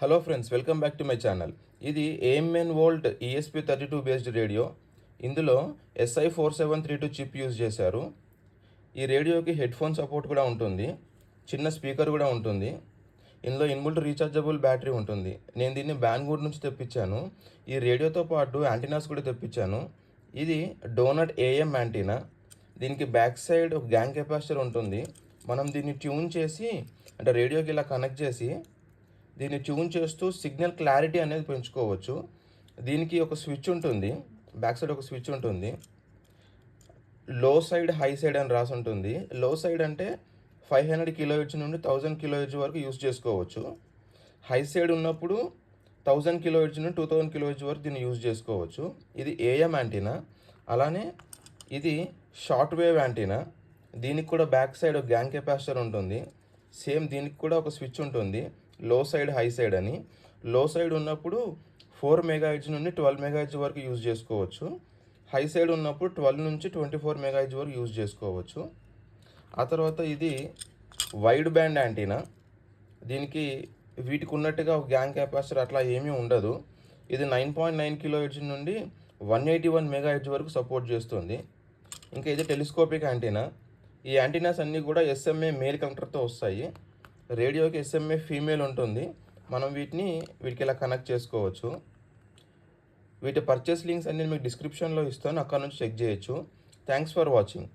Hello friends, welcome back to my channel. ఇది AMN volt ESP32 based radio. ఇందులో SI4732 chip use చేశారు. ఈ రేడియోకి head phone support కూడా ఉంటుంది, చిన్న స్పీకర్ కూడా ఉంటుంది. ఇందులో ఇన్బుల్ట్ రీఛార్జబుల్ బ్యాటరీ ఉంటుంది. నేను దీన్ని బెంగళూరు నుంచి తెప్పించాను. ఈ రేడియోతో పాటు యాంటీనాస్ కూడా తెప్పించాను. ఇది డోనట్ AM యాంటీనా. దీనికి బ్యాక్ సైడ్ ఒక గ్యాంగ్ కెపాసిటర్ ఉంటుంది. మనం దీన్ని ట్యూన్ చేసి, అంటే రేడియోకి ఇలా కనెక్ట్ చేసి దీన్ని ట్యూన్ చేస్తూ సిగ్నల్ క్లారిటీ అనేది పెంచుకోవచ్చు. దీనికి ఒక స్విచ్ ఉంటుంది, బ్యాక్ సైడ్ ఒక స్విచ్ ఉంటుంది. లో సైడ్, హై సైడ్ అని రాసి ఉంటుంది. లో సైడ్ అంటే 500 kHz నుండి 1000 kHz వరకు యూస్ చేసుకోవచ్చు. హై సైడ్ ఉన్నప్పుడు 1000 kHz నుండి 2000 kHz వరకు దీన్ని యూజ్ చేసుకోవచ్చు. ఇది AM యాంటీనా. అలానే ఇది షార్ట్ వేవ్ యాంటీనా. దీనికి కూడా బ్యాక్ సైడ్ ఒక గ్యాంగ్ కెపాసిటర్ ఉంటుంది. సేమ్ దీనికి కూడా ఒక స్విచ్ ఉంటుంది, లో సైడ్, హై సైడ్ అని. లో సైడ్ ఉన్నప్పుడు 4 MHz నుండి 12 MHz వరకు యూజ్ చేసుకోవచ్చు. హై సైడ్ ఉన్నప్పుడు 12 నుంచి 24 MHz వరకు యూజ్ చేసుకోవచ్చు. ఆ తర్వాత ఇది వైడ్ బ్యాండ్ యాంటీనా. దీనికి వీటికి ఉన్నట్టుగా ఒక గ్యాంగ్ కెపాసిటర్ అట్లా ఏమీ ఉండదు. ఇది 9.9 kHz నుండి 181 MHz వరకు సపోర్ట్ చేస్తుంది. ఇంకా ఇది టెలిస్కోపిక్ యాంటీనా. ఈ యాంటీనాస్ అన్నీ కూడా SMA మేల్ కనెక్టర్తో వస్తాయి. రేడియోకి SMA ఫీమేల్ ఉంటుంది. మనం వీటికి ఇలా కనెక్ట్ చేసుకోవచ్చు. వీటి పర్చేస్ లింక్స్ అన్ని మీకు డిస్క్రిప్షన్లో ఇస్తాను, అక్కడ నుంచి చెక్ చేయొచ్చు. Thanks for watching.